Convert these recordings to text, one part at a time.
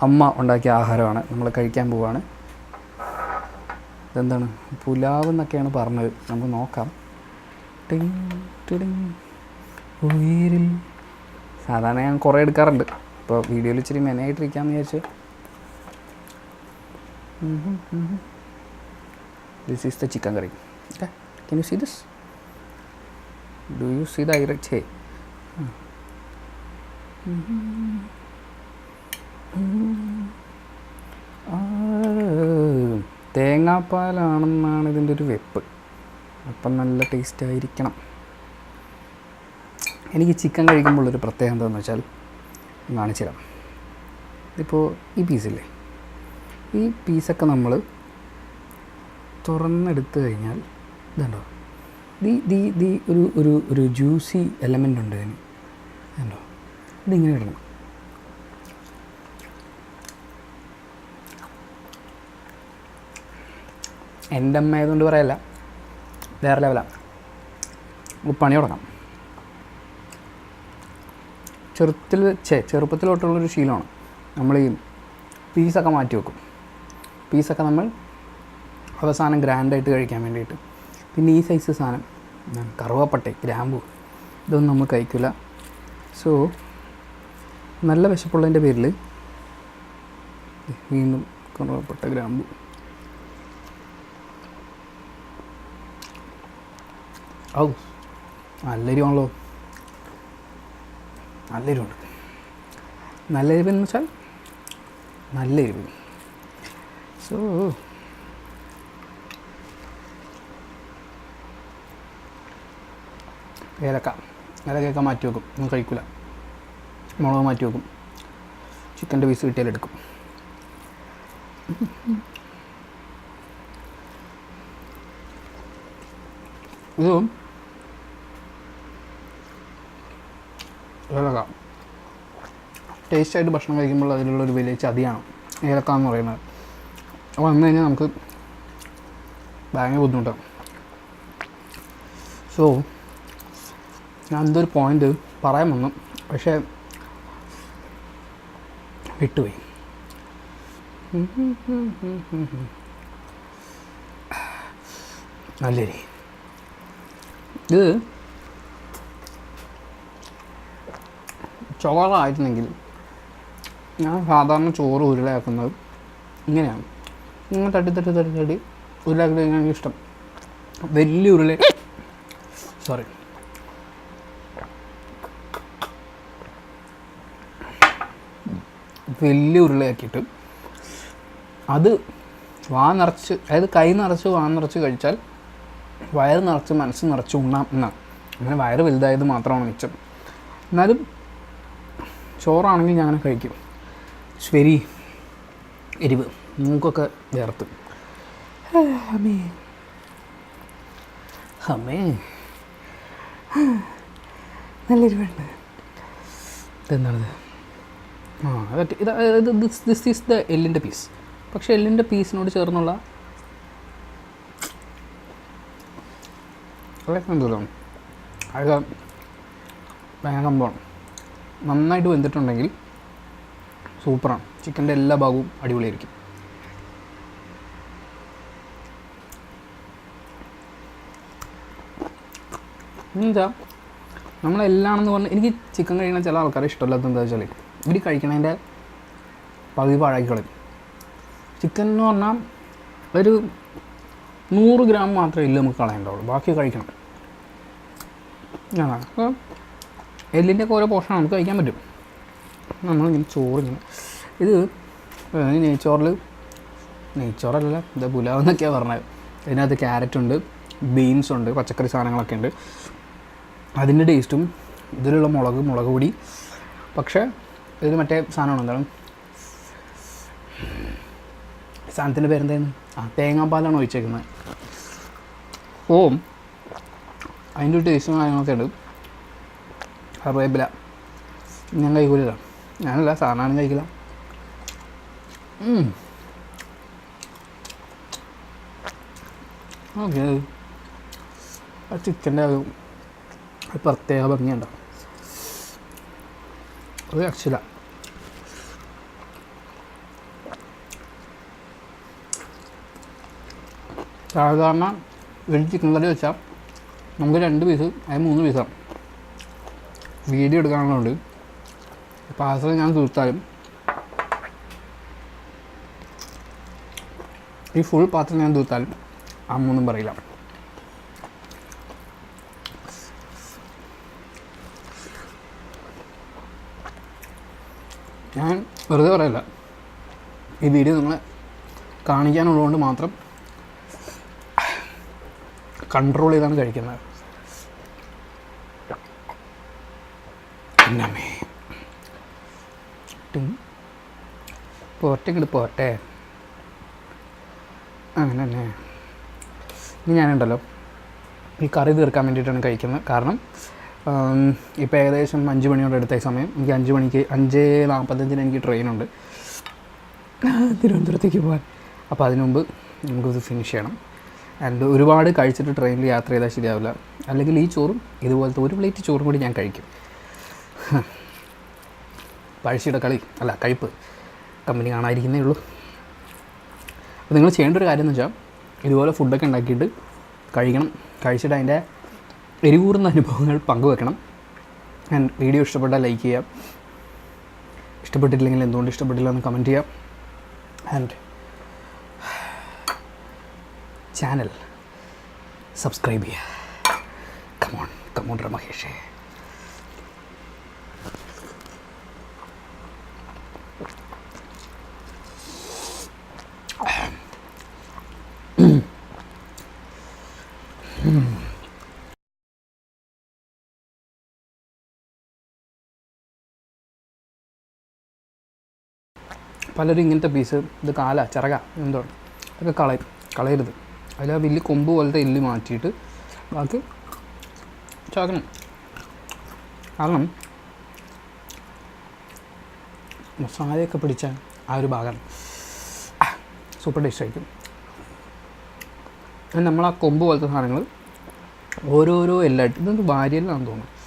അമ്മ ഉണ്ടാക്കിയ ആഹാരമാണ് നമ്മൾ കഴിക്കാൻ പോവുകയാണ്. ഇതെന്താണ് പുലാവ് എന്നൊക്കെയാണ് പറഞ്ഞത്, നമുക്ക് നോക്കാം. ടിങ് ടിടിങ് ഉയരിൽ. സാധാരണ ഞാൻ കുറേ എടുക്കാറുണ്ട്, ഇപ്പോൾ വീഡിയോയിൽ ഇച്ചിരി മെനയായിട്ടിരിക്കാമെന്ന് വിചാരിച്ചു. This is the chicken curry. Okay, can you see this? Do you see the irate? Hey. തേങ്ങാപ്പാലാണെന്നാണ് ഇതിൻ്റെ ഒരു വെപ്പ്. അപ്പം നല്ല ടേസ്റ്റ് ആയിരിക്കണം. എനിക്ക് ചിക്കൻ കഴിക്കുമ്പോഴൊരു പ്രത്യേകത എന്താണെന്ന് വെച്ചാൽ കാണിച്ചു തരാം. ഇതിപ്പോൾ ഈ പീസില്ലേ, ഈ പീസൊക്കെ നമ്മൾ തുറന്നെടുത്ത് കഴിഞ്ഞാൽ ഇതുണ്ടോ, ഒരു ജ്യൂസി എലമെൻ്റ് ഉണ്ട് ഇതിന്. കണ്ടോ, ഇതിങ്ങനെ ഇടണം. എൻ്റെ അമ്മ ആയതുകൊണ്ട് പറയല്ല, വേറെ ലെവലാണ്. പണി തുടങ്ങാം. ചെറുപ്പത്തിലോട്ടുള്ളൊരു ശീലമാണ്. നമ്മൾ ഈ പീസൊക്കെ മാറ്റി വെക്കും. പീസൊക്കെ നമ്മൾ അവസാനം ഗ്രാൻഡായിട്ട് കഴിക്കാൻ വേണ്ടിയിട്ട്. പിന്നെ ഈ സൈസ് സാധനം കറുവാപ്പട്ട, ഗ്രാമ്പു, ഇതൊന്നും നമ്മൾ കഴിക്കില്ല. സോ നല്ല വിശപ്പുള്ളതിൻ്റെ പേരിൽ വീണ്ടും കറുവാപ്പട്ട, ഗ്രാമ്പു. ഔ, നല്ല എരിവാണല്ലോ. നല്ല എരിവുണ്ട്. നല്ല എരിവെന്ന് വെച്ചാൽ നല്ല എരിവ്. സോ ഏലക്കയൊക്കെ മാറ്റി വെക്കും, ഒന്നും കഴിക്കില്ല. മുളക് മാറ്റി വെക്കും. ചിക്കൻ്റെ പീസ് കിട്ടിയാലെടുക്കും. ഇതും ഏലക്ക ടേസ്റ്റായിട്ട് ഭക്ഷണം കഴിക്കുമ്പോൾ അതിലുള്ളൊരു വലിയ ചതിയാണ് ഏലക്ക എന്ന് പറയുന്നത്. അപ്പോൾ വന്നു കഴിഞ്ഞാൽ നമുക്ക് ഭയങ്കര ബുദ്ധിമുട്ടാണ്. സോ ഞാൻ എന്തൊരു പോയിൻ്റ് പറയാൻ വന്നു, പക്ഷേ വിട്ടുപോയി. നല്ലരി. ഇത് ചോറായിരുന്നെങ്കിൽ ഞാൻ സാധാരണ ചോറ് ഉരുളയാക്കുന്നത് ഇങ്ങനെയാണ്. ഇങ്ങനെ തട്ടി ഉരുളയാക്കി എനിക്ക് ഇഷ്ടം. വലിയ ഉരുള, സോറി, വലിയ ഉരുളയാക്കിയിട്ട് അത് നിറച്ച്, അതായത് കൈ നിറച്ച് നിറച്ച് കഴിച്ചാൽ വയറ് നിറച്ച് മനസ്സ് നിറച്ച് ഉണ്ണാം എന്നാണ്. അങ്ങനെ വയറ് വലുതായത് മാത്രമാണ് മിച്ചം. എന്നാലും ചോറാണെങ്കിൽ ഞാൻ കഴിക്കും. ഇറ്റ്സ് വെരി എരിവ്, മൂക്കൊക്കെ വേർത്ത്. അമ്മേ അമ്മേ നല്ല എരിവുണ്ട്. ഇതെന്താണത്? അതൊക്കെ ദിസ് ഈസ് ദ എല്ലിൻ്റെ പീസ്. പക്ഷേ എല്ലിൻ്റെ പീസിനോട് ചേർന്നുള്ള അതൊക്കെ എന്തോന്നാണ്, അതൊക്കെ ഭയങ്കര സംഭവമാണ്. നന്നായിട്ട് വെന്തിട്ടുണ്ടെങ്കിൽ സൂപ്പറാണ്. ചിക്കൻ്റെ എല്ലാ ഭാഗവും അടിപൊളിയായിരിക്കും. എന്താ നമ്മളെല്ലാണെന്ന് പറഞ്ഞാൽ, എനിക്ക് ചിക്കൻ കഴിക്കുന്ന ചില ആൾക്കാരെ ഇഷ്ടമല്ലാത്ത എന്താ വെച്ചാൽ ഇവർ കഴിക്കണതിൻ്റെ പകുതി പാഴാക്കി കളയും. ചിക്കൻ എന്ന് പറഞ്ഞാൽ ഒരു 100 ഗ്രാം മാത്രമേ ഇല്ല നമുക്ക് കളയേണ്ടാവുള്ളൂ, ബാക്കി കഴിക്കണം. അപ്പോൾ എല്ലിൻ്റെയൊക്കെ ഓരോ പോർഷൻ നമുക്ക് കഴിക്കാൻ പറ്റും. നമ്മളിങ്ങനെ ചോറിങ്ങനെ, ഇത് നെയ്ച്ചോറല്ല, ഇത് പുലാവ് എന്നൊക്കെയാണ് പറഞ്ഞത്. ഇതിനകത്ത് ക്യാരറ്റുണ്ട്, ബീൻസുണ്ട്, പച്ചക്കറി സാധനങ്ങളൊക്കെ ഉണ്ട്. അതിൻ്റെ ടേസ്റ്റും ഇതിലുള്ള മുളക് പൊടി. പക്ഷേ ഇത് മറ്റേ സാധനമാണ്, എന്താണ് സാധനത്തിൻ്റെ പേരെന്തായിരുന്നു? തേങ്ങാപ്പാലാണ് ഒഴിച്ചേക്കുന്നത്. ഓ, അതിൻ്റെ ഒരു ടേസ്റ്റും കാര്യങ്ങളൊക്കെ ഉണ്ട്. കറിവേപ്പില ഞാൻ കഴിക്കില്ല, ഞാനല്ല സാധനമാണ് കഴിക്കില്ല. ഓക്കെ, ആ ചിക്കൻ്റെ ഒരു പ്രത്യേക ഭംഗിയുണ്ടാവും. അത് രക്ഷയില്ല. സാധാരണ ഒരു ചിക്കൻ കറി വെച്ചാൽ നമുക്ക് 2 പീസ് അതിന് 3 പീസാണ്. വീഡിയോ എടുക്കാനുള്ളതുകൊണ്ട് പാർസൽ ഞാൻ തീർത്താലും ഈ ഫുൾ പാത്രം ഞാൻ തീർത്താലും അമ്മൊന്നും പറയില്ല. ഞാൻ വെറുതെ പറയില്ല, ഈ വീഡിയോ നിങ്ങളെ കാണിക്കാനുള്ളതുകൊണ്ട് മാത്രം കൺട്രോൾ ചെയ്താണ് കഴിക്കുന്നത്. പോട്ടെ ഇങ്ങോട്ട് പോട്ടെ. അങ്ങനെ തന്നെ ഇനി ഞാനുണ്ടല്ലോ ഈ കറി തീർക്കാൻ വേണ്ടിയിട്ടാണ് കഴിക്കുന്നത്. കാരണം ഇപ്പോൾ ഏകദേശം 5 മണിയോടെ അടുത്ത സമയം. എനിക്ക് 5 മണിക്ക് 5:45 എനിക്ക് ട്രെയിനുണ്ട് തിരുവനന്തപുരത്തേക്ക് പോകാൻ. അപ്പോൾ അതിനു മുമ്പ് നമുക്കിത് ഫിനിഷ് ചെയ്യണം. ആൻഡ് ഒരുപാട് കഴിച്ചിട്ട് ട്രെയിനിൽ യാത്ര ചെയ്താൽ ശരിയാവില്ല. അല്ലെങ്കിൽ ഈ ചോറും ഇതുപോലത്തെ ഒരു പ്ലേറ്റ് ചോറും കൂടി ഞാൻ കഴിക്കും. പഴശ്ശിയുടെ കളി അല്ല കഴിപ്പ് കമ്പനി കാണാതിരിക്കുന്നേ ഉള്ളൂ. അപ്പോൾ നിങ്ങൾ ചെയ്യേണ്ട ഒരു കാര്യം എന്ന് വെച്ചാൽ ഇതുപോലെ ഫുഡൊക്കെ ഉണ്ടാക്കിയിട്ട് കഴിക്കണം. കഴിച്ചിട്ട് അതിൻ്റെ എരിവൂറുന്ന അനുഭവങ്ങൾ പങ്കുവെക്കണം. ആൻഡ് വീഡിയോ ഇഷ്ടപ്പെട്ടാൽ ലൈക്ക് ചെയ്യാം, ഇഷ്ടപ്പെട്ടിട്ടില്ലെങ്കിൽ എന്തുകൊണ്ട് ഇഷ്ടപ്പെട്ടില്ല എന്ന് കമൻറ്റ് ചെയ്യാം. ആൻഡ് ചാനൽ സബ്സ്ക്രൈബ് ചെയ്യുക. കമോൺ രമഹേഷേ. പലരും ഇങ്ങനത്തെ പീസ് ഇത് കാല ചിറക എന്തോ അതൊക്കെ കളയരുത്. അതിൽ ആ വലിയ കൊമ്പ് പോലത്തെ എല്ല് മാറ്റിയിട്ട് ബാക്കി ചാക്കണം. കാരണം മസാലയൊക്കെ പിടിച്ച ആ ഒരു ഭാഗം സൂപ്പർ ടേസ്റ്റ് ആയിരിക്കും. നമ്മൾ ആ കൊമ്പ് പോലത്തെ സാധനങ്ങൾ ഓരോരോ എല്ലായിട്ട് ഇതൊന്ന് ഭാര്യയിലാണെന്ന് തോന്നുന്നു.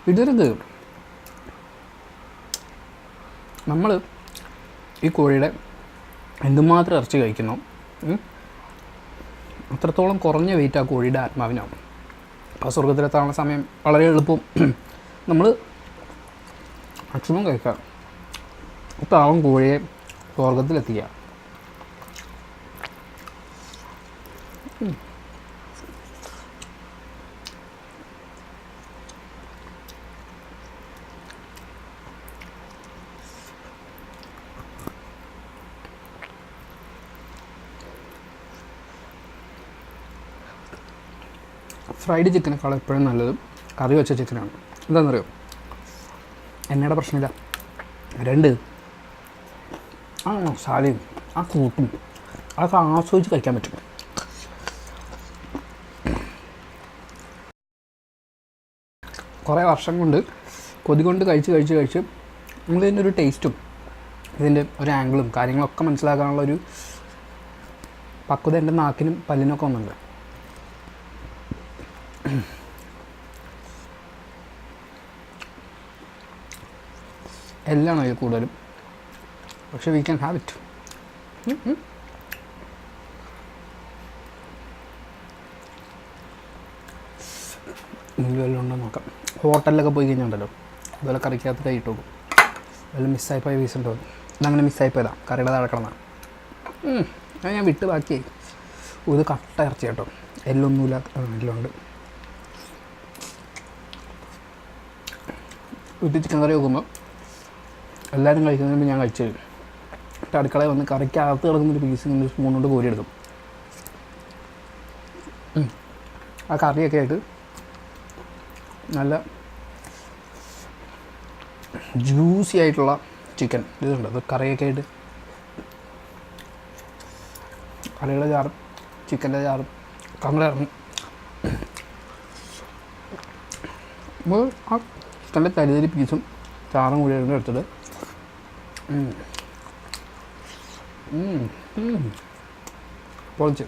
ഇടരുത്. നമ്മൾ ഈ കോഴിയുടെ എന്തുമാത്രം ഇറച്ചി കഴിക്കുന്നു അത്രത്തോളം കുറഞ്ഞ വെയിറ്റ് ആ കോഴിയുടെ ആത്മാവിനാവും. അപ്പോൾ സ്വർഗത്തിലെത്താനുള്ള സമയം വളരെ എളുപ്പം. നമ്മൾ മാക്സിമം കഴിക്കുക. ഇപ്പോൾ ആവും കോഴിയെ സ്വർഗത്തിലെത്തിക്കുക. ഫ്രൈഡ് ചിക്കനേക്കാൾ എപ്പോഴും നല്ലത് കറി വെച്ച ചിക്കനാണ്. എന്താണെന്നറിയോ, എന്നയുടെ പ്രശ്നമില്ല. 2 ആ മസാലയും ആ കൂട്ടും അതൊക്കെ ആസ്വദിച്ച് കഴിക്കാൻ പറ്റും. കുറേ വർഷം കൊണ്ട് കൊതി കൊണ്ട് കഴിച്ച് നമുക്കിതിൻ്റെ ഒരു ടേസ്റ്റും ഇതിൻ്റെ ഒരു ആംഗിളും കാര്യങ്ങളൊക്കെ മനസ്സിലാക്കാനുള്ളൊരു പക്വത എൻ്റെ നാക്കിനും പല്ലിനൊക്കെ ഒന്നുണ്ട്. എല്ലാം അതിൽ കൂടുതലും, പക്ഷേ വി ക്യാൻ ഹാവ് ഇറ്റ്. വല്ലതും ഉണ്ടോ നോക്കാം. ഹോട്ടലിലൊക്കെ പോയി കഴിഞ്ഞുണ്ടല്ലോ അതുപോലെ കറിക്കകത്ത് കൈയിട്ട് നോക്കും. വല്ല മിസ്സായിപ്പോയ പീസ് ഉണ്ടോ? ഇതങ്ങനെ മിസ്സായിപ്പോയതാണ്, കറിയുടെ താഴെ കിടന്നാണ്. അത് ഞാൻ വിട്ട് ബാക്കിയായി. ഇത് കട്ട ഇറച്ചി കേട്ടോ, എല്ലൊന്നുമില്ലാത്ത എല്ലുണ്ട്. വീട്ടിൽ ചിക്കൻ കറി വെക്കുമ്പോൾ എല്ലാവരും കഴിക്കുന്നതിന് മുമ്പ് ഞാൻ കഴിച്ചു തരും. എന്നിട്ട് അടുക്കളയിൽ വന്ന് കറിക്കകത്ത് കിടക്കുന്നൊരു പീസ് ഇങ്ങനെ സ്പൂൺ കൊണ്ട് കോരിയെടുക്കും. ആ കറിയൊക്കെ ആയിട്ട് നല്ല ജ്യൂസി ആയിട്ടുള്ള ചിക്കൻ ഇതുണ്ട്. അത് കറിയൊക്കെ ആയിട്ട് കറിയുടെ ചാറും ചിക്കൻ്റെ ചാറും അങ്ങനെ ഇറങ്ങും. അപ്പോൾ ആ ചിക്കൻ്റെ തരിതരി പീസും ചാറും കൂടി എടുത്തിട്ട് പൊളിച്ച്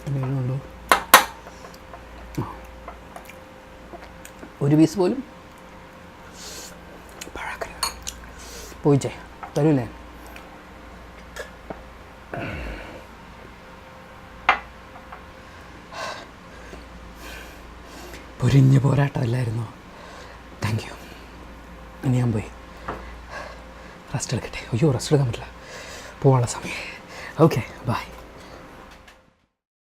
എന്തെങ്കിലും ഒരു പീസ് പോലും പഴക്കരുത്. പോയിച്ചേ തരൂലേ? പൊരിഞ്ഞ പോരാട്ടമല്ലായിരുന്നോ? Thank you. ഇനി ഞാൻ പോയി റെസ്റ്റ് എടുക്കട്ടെ. അയ്യോ, റെസ്റ്റ് എടുക്കാൻ പറ്റില്ല, പോകാനുള്ള സമയം. Okay, by.